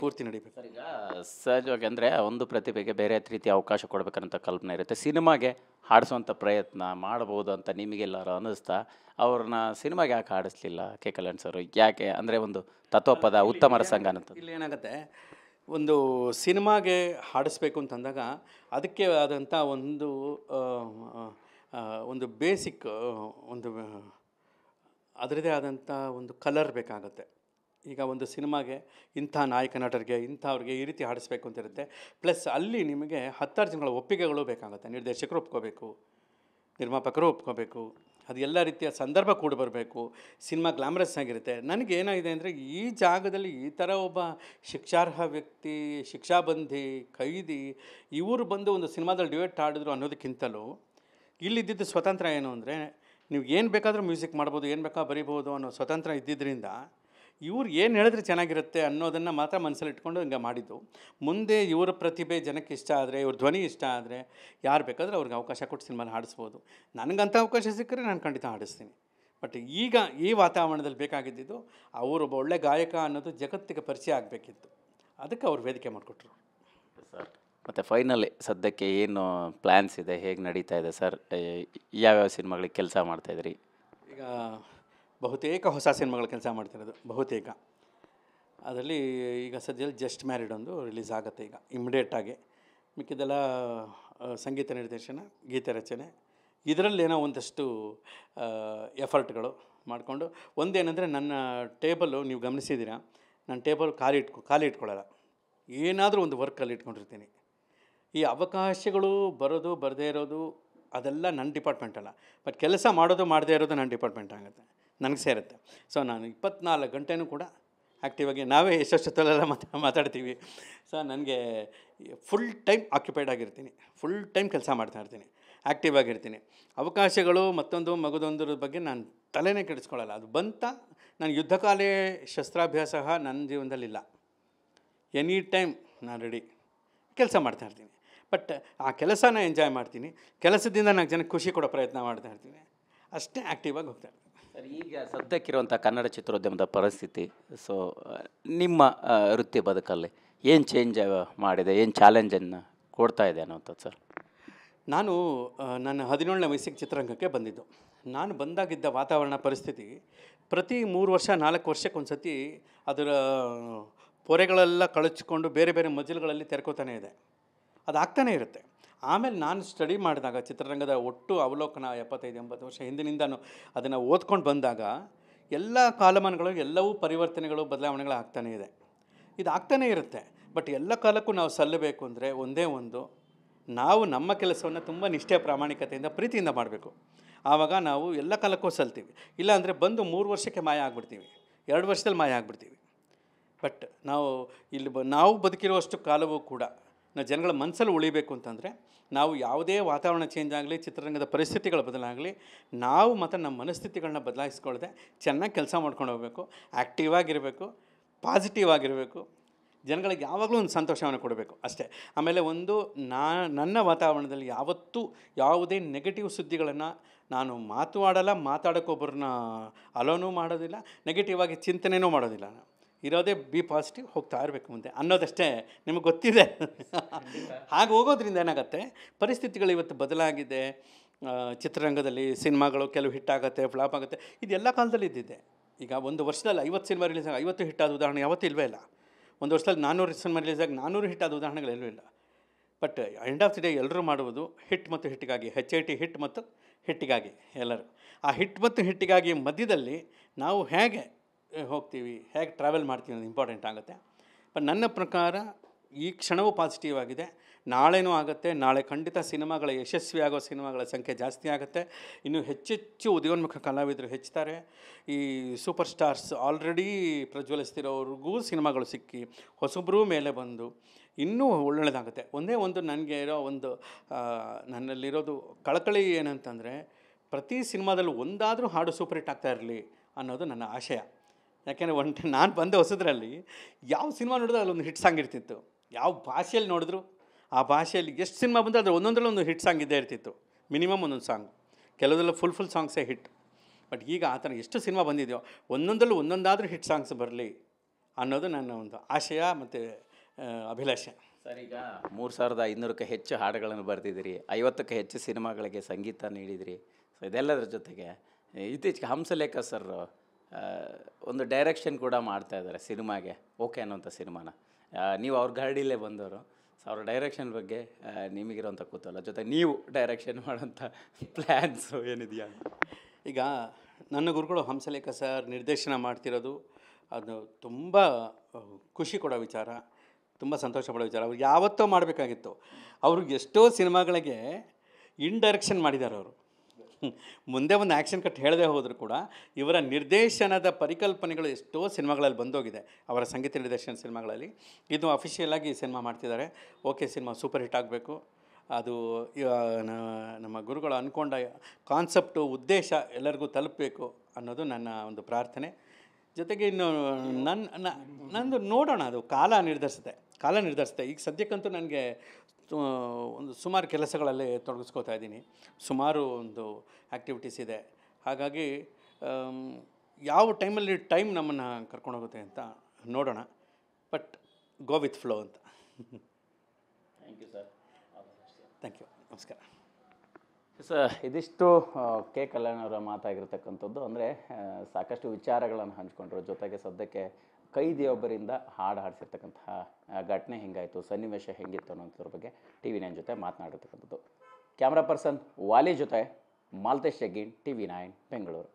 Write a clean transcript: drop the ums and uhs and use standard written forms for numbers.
ಪೂರ್ತಿ ನಡಿಬೇಕು. ಸರ್, ಈಗ ಸಹಜವಾಗಿ ಅಂದರೆ ಒಂದು ಪ್ರತಿಭೆಗೆ ಬೇರೆ ರೀತಿಯ ಅವಕಾಶ ಕೊಡಬೇಕನ್ನೋ ಕಲ್ಪನೆ ಇರುತ್ತೆ. ಸಿನಿಮಾಗೆ ಹಾಡಿಸುವಂಥ ಪ್ರಯತ್ನ ಮಾಡ್ಬೋದು ಅಂತ ನಿಮಗೆಲ್ಲರೂ ಅನ್ನಿಸ್ತಾ ಅವ್ರನ್ನ ಸಿನಿಮಾಗೆ ಯಾಕೆ ಹಾಡಿಸ್ಲಿಲ್ಲ ಕೆ ಕಲ್ಯಾಣ್ ಸರ್? ಯಾಕೆ ಅಂದರೆ ಒಂದು ತತ್ವಪದ ಉತ್ತಮ ರಸಂಗ ಅನ್ನೋದು ಇಲ್ಲಿ ಏನಾಗುತ್ತೆ, ಒಂದು ಸಿನಿಮಾಗೆ ಹಾಡಿಸ್ಬೇಕು ಅಂತಂದಾಗ ಅದಕ್ಕೆ ಆದಂಥ ಒಂದು ಬೇಸಿಕ್ ಒಂದು ಅದರದೇ ಆದಂಥ ಒಂದು ಕಲರ್ ಬೇಕಾಗುತ್ತೆ. ಈಗ ಒಂದು ಸಿನಿಮಾಗೆ ಇಂಥ ನಾಯಕ ನಟರಿಗೆ ಇಂಥವ್ರಿಗೆ ಈ ರೀತಿ ಹಾಡಿಸ್ಬೇಕು ಅಂತ ಇರುತ್ತೆ. ಪ್ಲಸ್ ಅಲ್ಲಿ ನಿಮಗೆ 10 ಜನಗಳ ಒಪ್ಪಿಗೆಗಳು ಬೇಕಾಗುತ್ತೆ. ನಿರ್ದೇಶಕರು ಒಪ್ಕೋಬೇಕು, ನಿರ್ಮಾಪಕರು ಒಪ್ಕೋಬೇಕು, ಅದು ಎಲ್ಲ ರೀತಿಯ ಸಂದರ್ಭ ಕೂಡ ಬರಬೇಕು. ಸಿನಿಮಾ ಗ್ಲಾಮರಸ್ ಆಗಿರುತ್ತೆ. ನನಗೆ ಏನಾಗಿದೆ ಅಂದರೆ, ಈ ಜಾಗದಲ್ಲಿ ಈ ಥರ ಒಬ್ಬ ಶಿಕ್ಷಾರ್ಹ ವ್ಯಕ್ತಿ, ಶಿಕ್ಷಾಬಂಧಿ, ಖೈದಿ ಇವರು ಬಂದು ಒಂದು ಸಿನಿಮಾದಲ್ಲಿ ಡ್ಯುಯೆಟ್ ಹಾಡಿದ್ರು ಅನ್ನೋದಕ್ಕಿಂತಲೂ ಇಲ್ಲಿದ್ದಿದ್ದು ಸ್ವತಂತ್ರ ಏನು ಅಂದರೆ, ನೀವು ಏನು ಬೇಕಾದರೂ ಮ್ಯೂಸಿಕ್ ಮಾಡ್ಬೋದು, ಏನು ಬೇಕಾದ್ರೂ ಬರಿಬೋದು ಅನ್ನೋ ಸ್ವತಂತ್ರ ಇದ್ದಿದ್ದರಿಂದ ಇವ್ರು ಏನು ಹೇಳಿದ್ರೆ ಚೆನ್ನಾಗಿರುತ್ತೆ ಅನ್ನೋದನ್ನು ಮಾತ್ರ ಮನಸ್ಸಲ್ಲಿ ಇಟ್ಕೊಂಡು ಹಿಂಗೆ ಮಾಡಿದ್ದು. ಮುಂದೆ ಇವರ ಪ್ರತಿಭೆ ಜನಕ್ಕೆ ಇಷ್ಟ ಆದರೆ, ಇವ್ರ ಧ್ವನಿ ಇಷ್ಟ ಆದರೆ ಯಾರು ಬೇಕಾದರೂ ಅವ್ರಿಗೆ ಅವಕಾಶ ಕೊಟ್ಟು ಸಿನಿಮಾನ ಹಾಡಿಸ್ಬೋದು. ನನಗಂಥ ಅವಕಾಶ ಸಿಕ್ಕರೆ ನಾನು ಖಂಡಿತ ಹಾಡಿಸ್ತೀನಿ. ಬಟ್ ಈಗ ಈ ವಾತಾವರಣದಲ್ಲಿ ಬೇಕಾಗಿದ್ದು ಅವರೊಬ್ಬ ಒಳ್ಳೆ ಗಾಯಕ ಅನ್ನೋದು ಜಗತ್ತಿಗೆ ಪರಿಚಯ ಆಗಬೇಕಿತ್ತು. ಅದಕ್ಕೆ ಅವ್ರು ವೇದಿಕೆ ಮಾಡಿಕೊಟ್ರು. ಸರ್, ಮತ್ತು ಫೈನಲಿ ಸದ್ಯಕ್ಕೆ ಏನು ಪ್ಲ್ಯಾನ್ಸ್ ಇದೆ, ಹೇಗೆ ನಡೀತಾ ಇದೆ ಸರ್? ಯಾವ್ಯಾವ ಸಿನಿಮಾಗಳಿಗೆ ಕೆಲಸ ಮಾಡ್ತಾಯಿದ್ರಿ? ಈಗ ಬಹುತೇಕ ಹೊಸ ಸಿನಿಮಾಗಳ ಕೆಲಸ ಮಾಡ್ತಿರೋದು, ಬಹುತೇಕ. ಅದರಲ್ಲಿ ಈಗ ಸದ್ಯದಲ್ಲಿ ಜಸ್ಟ್ ಮ್ಯಾರಿಡ್ ಒಂದು ರಿಲೀಸ್ ಆಗುತ್ತೆ ಈಗ ಇಮಿಡಿಯೇಟಾಗಿ. ಮಿಕ್ಕಿದೆಲ್ಲ ಸಂಗೀತ ನಿರ್ದೇಶನ, ಗೀತೆ ರಚನೆ, ಇದರಲ್ಲೇನೋ ಒಂದಷ್ಟು ಎಫರ್ಟ್ಗಳು ಮಾಡಿಕೊಂಡು. ಒಂದೇನೆಂದರೆ, ನನ್ನ ಟೇಬಲು ನೀವು ಗಮನಿಸಿದ್ದೀರಾ, ನನ್ನ ಟೇಬಲ್ ಖಾಲಿ ಇಟ್ಕೊಳ್ಳಲ್ಲ. ಏನಾದರೂ ಒಂದು ವರ್ಕಲ್ಲಿ ಇಟ್ಕೊಂಡಿರ್ತೀನಿ. ಈ ಅವಕಾಶಗಳು ಬರೋದು ಬರದೇ ಇರೋದು ಅದೆಲ್ಲ ನನ್ನ ಡಿಪಾರ್ಟ್ಮೆಂಟ್ ಅಲ್ಲ. ಬಟ್ ಕೆಲಸ ಮಾಡೋದು ಮಾಡದೇ ಇರೋದು ನನ್ನ ಡಿಪಾರ್ಟ್ಮೆಂಟ್ ಆಗುತ್ತೆ, ನನಗೆ ಸೇರುತ್ತೆ. ಸೊ ನಾನು 24 ಗಂಟೆನೂ ಕೂಡ ಆ್ಯಕ್ಟಿವಾಗಿ, ನಾವೇ ಎಷ್ಟೊತ್ತಲ್ಲೆಲ್ಲ ಮಾತಾಡ್ತೀವಿ. ಸೊ ನನಗೆ ಫುಲ್ ಟೈಮ್ ಆಕ್ಯುಪೈಡ್ ಆಗಿರ್ತೀನಿ, ಫುಲ್ ಟೈಮ್ ಕೆಲಸ ಮಾಡ್ತಾಯಿರ್ತೀನಿ, ಆ್ಯಕ್ಟಿವ್ ಆಗಿರ್ತೀನಿ. ಅವಕಾಶಗಳು ಮತ್ತೊಂದು ಮಗದೊಂದರ ಬಗ್ಗೆ ನಾನು ತಲೆನೇ ಕೆಡಿಸ್ಕೊಳ್ಳಲ್ಲ. ಅದು ಬಂತ, ನಾನು ಯುದ್ಧಕಾಲೇ ಶಸ್ತ್ರಾಭ್ಯಾಸ ನನ್ನ ಜೀವನದಲ್ಲಿಲ್ಲ. ಎನಿ ಟೈಮ್ ನಾನು ರೆಡಿ ಕೆಲಸ ಮಾಡ್ತಾಯಿರ್ತೀನಿ. ಬಟ್ ಆ ಕೆಲಸನ ಎಂಜಾಯ್ ಮಾಡ್ತೀನಿ. ಕೆಲಸದಿಂದ ನಾನು ಜನಕ್ಕೆ ಖುಷಿ ಕೊಡೋ ಪ್ರಯತ್ನ ಮಾಡ್ತಾಯಿರ್ತೀನಿ. ಅಷ್ಟೇ ಆ್ಯಕ್ಟಿವ್ ಆಗಿ ಹೋಗ್ತಾಯಿರ್ತೀನಿ. ಸರ್, ಈಗ ಸದ್ಯಕ್ಕಿರುವಂಥ ಕನ್ನಡ ಚಿತ್ರೋದ್ಯಮದ ಪರಿಸ್ಥಿತಿ, ಸೊ ನಿಮ್ಮ ವೃತ್ತಿ ಬದುಕಲ್ಲಿ ಏನು ಚೇಂಜ್ ಮಾಡಿದೆ, ಏನು ಚಾಲೆಂಜನ್ನು ಕೊಡ್ತಾ ಇದೆ ಅನ್ನೋಂಥದ್ದು ಸರ್? ನಾನು ನನ್ನ 17ನೇ ವಯಸ್ಸಿಗೆ ಚಿತ್ರರಂಗಕ್ಕೆ ಬಂದಿದ್ದು. ನಾನು ಬಂದಾಗಿದ್ದ ವಾತಾವರಣ ಪರಿಸ್ಥಿತಿ ಪ್ರತಿ 3 ವರ್ಷ 4 ವರ್ಷಕ್ಕೊಂದು ಸತಿ ಅದರ ಪೊರೆಗಳೆಲ್ಲ ಕಳಚಿಕೊಂಡು ಬೇರೆ ಬೇರೆ ಮಜಲುಗಳಲ್ಲಿ ತೆರ್ಕೋತಾನೆ ಇದೆ. ಅದಾಗ್ತಾನೇ ಇರುತ್ತೆ. ಆಮೇಲೆ ನಾನು ಸ್ಟಡಿ ಮಾಡಿದಾಗ ಚಿತ್ರರಂಗದ ಒಟ್ಟು ಅವಲೋಕನ 75-80 ವರ್ಷ ಹಿಂದಿನಿಂದನೂ ಅದನ್ನು ಓದ್ಕೊಂಡು ಬಂದಾಗ ಎಲ್ಲ ಕಾಲಮಾನಗಳು ಎಲ್ಲವೂ ಪರಿವರ್ತನೆಗಳು, ಬದಲಾವಣೆಗಳು ಆಗ್ತಾನೇ ಇದೆ. ಇದು ಆಗ್ತಾನೇ ಇರುತ್ತೆ. ಬಟ್ ಎಲ್ಲ ಕಾಲಕ್ಕೂ ನಾವು ಸಲ್ಲಬೇಕು ಅಂದರೆ ಒಂದೇ ಒಂದು, ನಾವು ನಮ್ಮ ಕೆಲಸವನ್ನು ತುಂಬ ನಿಷ್ಠೆ, ಪ್ರಾಮಾಣಿಕತೆಯಿಂದ, ಪ್ರೀತಿಯಿಂದ ಮಾಡಬೇಕು. ಆವಾಗ ನಾವು ಎಲ್ಲ ಕಾಲಕ್ಕೂ ಸಲ್ತೀವಿ. ಇಲ್ಲಾಂದರೆ ಬಂದು 3 ವರ್ಷಕ್ಕೆ ಮಾಯ ಆಗಿಬಿಡ್ತೀವಿ, 2 ವರ್ಷದಲ್ಲಿ ಮಾಯ ಆಗಿಬಿಡ್ತೀವಿ. ಬಟ್ ನಾವು ಬದುಕಿರುವಷ್ಟು ಕಾಲವೂ ಕೂಡ ನಾವು ಜನಗಳ ಮನಸ್ಸಲ್ಲಿ ಉಳಿಬೇಕು ಅಂತಂದರೆ, ನಾವು ಯಾವುದೇ ವಾತಾವರಣ ಚೇಂಜ್ ಆಗಲಿ, ಚಿತ್ರರಂಗದ ಪರಿಸ್ಥಿತಿಗಳು ಬದಲಾಗಲಿ, ನಾವು ಮತ್ತು ನಮ್ಮ ಮನಸ್ಥಿತಿಗಳನ್ನ ಬದಲಾಯಿಸ್ಕೊಳ್ಳದೆ ಚೆನ್ನಾಗಿ ಕೆಲಸ ಮಾಡ್ಕೊಂಡು ಹೋಗಬೇಕು, ಆ್ಯಕ್ಟಿವ್ ಆಗಿರಬೇಕು, ಪಾಸಿಟಿವ್ ಆಗಿರಬೇಕು, ಜನಗಳಿಗೆ ಯಾವಾಗಲೂ ಒಂದು ಸಂತೋಷವನ್ನು ಕೊಡಬೇಕು ಅಷ್ಟೇ. ಆಮೇಲೆ ನನ್ನ ವಾತಾವರಣದಲ್ಲಿ ಯಾವತ್ತೂ ಯಾವುದೇ ನೆಗೆಟಿವ್ ಸುದ್ದಿಗಳನ್ನು ನಾನು ಮಾತಾಡಲ್ಲ, ಮಾತಾಡೋಕ್ಕೊಬ್ಬರನ್ನ ಅಲೋನೂ ಮಾಡೋದಿಲ್ಲ, ನೆಗೆಟಿವ್ ಆಗಿ ಚಿಂತನೆಯೂ ಮಾಡೋದಿಲ್ಲ. ನಾನು ಇರೋದೇ ಬಿ ಪಾಸಿಟಿವ್, ಹೋಗ್ತಾ ಇರಬೇಕು ಮುಂದೆ ಅನ್ನೋದಷ್ಟೇ. ನಿಮಗೆ ಗೊತ್ತಿದೆ. ಹಾಗೆ ಹೋಗೋದ್ರಿಂದ ಏನಾಗುತ್ತೆ, ಪರಿಸ್ಥಿತಿಗಳು ಇವತ್ತು ಬದಲಾಗಿದೆ. ಚಿತ್ರರಂಗದಲ್ಲಿ ಸಿನಿಮಾಗಳು ಕೆಲವು ಹಿಟ್ಟಾಗುತ್ತೆ, ಫ್ಲಾಪ್ ಆಗುತ್ತೆ. ಇದು ಎಲ್ಲ ಕಾಲದಲ್ಲಿ ಇದ್ದಿದೆ. ಈಗ ಒಂದು ವರ್ಷದಲ್ಲಿ 50 ಸಿನಿಮಾ ರಿಲೀಸ್ ಆಗಿ 50 ಹಿಟ್ಟಾದ ಉದಾಹರಣೆ ಯಾವತ್ತೂ ಇಲ್ಲವೇ ಇಲ್ಲ. ಒಂದು ವರ್ಷದಲ್ಲಿ 400 ಸಿನಿಮಾ ರಿಲೀಸ್ ಆಗಿ 400 ಹಿಟ್ಟಾದ ಉದಾಹರಣೆಗಳು ಎಲ್ಲೂ ಇಲ್ಲ. But end of the day ಎಲ್ಲರೂ ಮಾಡುವುದು ಹಿಟ್ ಮತ್ತು ಹಿಟ್ಟಿಗಾಗಿ, HIT ಹಿಟ್ ಮತ್ತು ಹಿಟ್ಟಿಗಾಗಿ ಎಲ್ಲರೂ. ಆ ಹಿಟ್ ಮತ್ತು ಹಿಟ್ಟಿಗಾಗಿ ಮಧ್ಯದಲ್ಲಿ ನಾವು ಹೇಗೆ ಹೋಗ್ತೀವಿ, ಹೇಗೆ ಟ್ರಾವೆಲ್ ಮಾಡ್ತೀವಿ ಅನ್ನೋದು ಇಂಪಾರ್ಟೆಂಟ್ ಆಗುತ್ತೆ. ಬಟ್ ನನ್ನ ಪ್ರಕಾರ ಈ ಕ್ಷಣವೂ ಪಾಸಿಟಿವ್ ಆಗಿದೆ, ನಾಳೆನೂ ಆಗುತ್ತೆ. ನಾಳೆ ಖಂಡಿತ ಸಿನಿಮಾಗಳ ಯಶಸ್ವಿ ಆಗೋ ಸಿನಿಮಾಗಳ ಸಂಖ್ಯೆ ಜಾಸ್ತಿ ಆಗುತ್ತೆ. ಇನ್ನೂ ಹೆಚ್ಚೆಚ್ಚು ಉದಯೋನ್ಮುಖ ಕಲಾವಿದರು ಹೆಚ್ಚುತ್ತಾರೆ. ಈ ಸೂಪರ್ ಸ್ಟಾರ್ಸ್ ಆಲ್ರೆಡಿ ಪ್ರಜ್ವಲಿಸ್ತಿರೋವ್ರಿಗೂ ಸಿನಿಮಾಗಳು ಸಿಕ್ಕಿ ಹೊಸಬ್ರೂ ಮೇಲೆ ಬಂದು ಇನ್ನೂ ಒಳ್ಳೊಳ್ಳೆದಾಗುತ್ತೆ. ಒಂದೇ ಒಂದು ನನಗೆ ಇರೋ ಒಂದು ನನ್ನಲ್ಲಿರೋದು ಕಳಕಳಿ ಏನಂತಂದರೆ, ಪ್ರತಿ ಸಿನಿಮಾದಲ್ಲೂ ಒಂದಾದರೂ ಹಾಡು ಸೂಪರ್ ಹಿಟ್ ಆಗ್ತಾ ಇರಲಿ ಅನ್ನೋದು ನನ್ನ ಆಶಯ. ಯಾಕೆಂದರೆ ನಾನು ಬಂದ ಹೊಸದ್ರಲ್ಲಿ ಯಾವ ಸಿನಿಮಾ ನೋಡಿದ್ರು ಅಲ್ಲೊಂದು ಹಿಟ್ ಸಾಂಗ್ ಇರ್ತಿತ್ತು. ಯಾವ ಭಾಷೆಯಲ್ಲಿ ನೋಡಿದ್ರು ಆ ಭಾಷೆಯಲ್ಲಿ ಎಷ್ಟು ಸಿನಿಮಾ ಬಂದರೆ ಅದರ ಒಂದೊಂದರಲ್ಲಿ ಒಂದು ಹಿಟ್ ಸಾಂಗ್ ಇದ್ದೇ ಇರ್ತಿತ್ತು, ಮಿನಿಮಮ್ ಒಂದೊಂದು ಸಾಂಗ್. ಕೆಲವರೆಲ್ಲ ಫುಲ್ ಸಾಂಗ್ಸೇ ಹಿಟ್. ಬಟ್ ಈಗ ಆ ಥರ ಎಷ್ಟು ಸಿನಿಮಾ ಬಂದಿದೆಯೋ ಒಂದೊಂದರಲ್ಲೂ ಒಂದೊಂದಾದರೂ ಹಿಟ್ ಸಾಂಗ್ಸ್ ಬರಲಿ ಅನ್ನೋದು ನನ್ನ ಒಂದು ಆಶಯ ಮತ್ತು ಅಭಿಲಾಷೆ. ಸರ್, ಈಗ 3500ಕ್ಕೆ ಹೆಚ್ಚು ಹಾಡುಗಳನ್ನು ಬರೆದಿದ್ದೀರಿ, 50ಕ್ಕೆ ಹೆಚ್ಚು ಸಿನಿಮಾಗಳಿಗೆ ಸಂಗೀತ ನೀಡಿದಿರಿ. ಸೊ ಇದೆಲ್ಲದರ ಜೊತೆಗೆ ಇತ್ತೀಚೆಗೆ ಹಂಸಲೇಖ ಸರ್ ಒಂದು ಡೈರೆಕ್ಷನ್ ಕೂಡ ಮಾಡ್ತಾ ಇದ್ದಾರೆ ಸಿನಿಮಾಗೆ, ಓಕೆ ಅನ್ನೋಂಥ ಸಿನಿಮಾನ. ನೀವು ಅವ್ರ ಗಾಡಿಲೇ ಬಂದವರು. ಸೊ ಅವ್ರ ಡೈರೆಕ್ಷನ್ ಬಗ್ಗೆ ನಿಮಗಿರೋಂಥ ಕೂತಲ್ಲ, ಜೊತೆ ನೀವು ಡೈರೆಕ್ಷನ್ ಮಾಡೋಂಥ ಪ್ಲ್ಯಾನ್ಸು ಏನಿದೆಯಾ? ಈಗ ನನ್ನ ಗುರುಗಳು ಹಂಸಲೇಖ ಸರ್ ನಿರ್ದೇಶನ ಮಾಡ್ತಿರೋದು ಅದು ತುಂಬ ಖುಷಿ ಕೊಡೋ ವಿಚಾರ, ತುಂಬ ಸಂತೋಷ ಪಡೋ ವಿಚಾರ. ಅವ್ರು ಯಾವತ್ತೋ ಮಾಡಬೇಕಾಗಿತ್ತು. ಅವ್ರಿಗೆ ಎಷ್ಟೋ ಸಿನಿಮಾಗಳಿಗೆ ಇಂಡೈರೆಕ್ಷನ್ ಮಾಡಿದ್ದಾರೆ ಅವರು. ಮುಂದೆ ಒಂದು ಆ್ಯಕ್ಷನ್ ಕಟ್ ಹೇಳದೆ ಹೋದರೂ ಕೂಡ ಇವರ ನಿರ್ದೇಶನದ ಪರಿಕಲ್ಪನೆಗಳು ಎಷ್ಟೋ ಸಿನಿಮಾಗಳಲ್ಲಿ ಬಂದೋಗಿದೆ, ಅವರ ಸಂಗೀತ ನಿರ್ದೇಶನ ಸಿನಿಮಾಗಳಲ್ಲಿ. ಇದು ಅಫಿಷಿಯಲಾಗಿ ಸಿನಿಮಾ ಮಾಡ್ತಿದ್ದಾರೆ. ಓಕೆ, ಸಿನಿಮಾ ಸೂಪರ್ ಹಿಟ್ ಆಗಬೇಕು. ಅದು ನಮ್ಮ ಗುರುಗಳು ಅಂದ್ಕೊಂಡ ಕಾನ್ಸೆಪ್ಟು, ಉದ್ದೇಶ ಎಲ್ಲರಿಗೂ ತಲುಪಬೇಕು ಅನ್ನೋದು ನನ್ನ ಒಂದು ಪ್ರಾರ್ಥನೆ. ಜೊತೆಗೆ ಇನ್ನು ನಂದು ನೋಡೋಣ, ಅದು ಕಾಲ ನಿರ್ಧರಿಸುತ್ತೆ. ಈಗ ಸದ್ಯಕ್ಕಂತೂ ನನಗೆ ಒಂದು ಸುಮಾರು ಕೆಲಸಗಳಲ್ಲಿ ತೊಡಗಿಸ್ಕೋತಾ ಇದ್ದೀನಿ, ಸುಮಾರು ಒಂದು ಆ್ಯಕ್ಟಿವಿಟೀಸ್ ಇದೆ. ಹಾಗಾಗಿ ಯಾವ ಟೈಮ್ ನಮ್ಮನ್ನು ಕರ್ಕೊಂಡೋಗುತ್ತೆ ಅಂತ ನೋಡೋಣ. ಬಟ್ ಗೋ ವಿತ್ ಫ್ಲೋ ಅಂತ. Thank you sir. Thank you, ನಮಸ್ಕಾರ. ಸರ್, ಇದಿಷ್ಟು ಕೆ ಕಲ್ಯಾಣ್ ಅವರ ಮಾತಾಗಿರ್ತಕ್ಕಂಥದ್ದು. ಅಂದರೆ ಸಾಕಷ್ಟು ವಿಚಾರಗಳನ್ನು ಹಂಚ್ಕೊಂಡ್ರು. ಜೊತೆಗೆ ಸದ್ಯಕ್ಕೆ ಕೈದಿಯೊಬ್ಬರಿಂದ ಹಾಡು ಹಾಡಿಸಿರ್ತಕ್ಕಂತಹ ಘಟನೆ ಹೆಂಗಾಯಿತು, ಸನ್ನಿವೇಶ ಹೆಂಗಿತ್ತು ಅನ್ನೋದ್ರ ಬಗ್ಗೆ TV9 ಜೊತೆ ಮಾತನಾಡಿರ್ತಕ್ಕಂಥದ್ದು. ಕ್ಯಾಮ್ರಾ ಪರ್ಸನ್ ವಾಲಿ ಜೊತೆ ಮಾಲ್ತೇಶ್ ಜಗ್ಗೀನ್, TV9 ಬೆಂಗಳೂರು.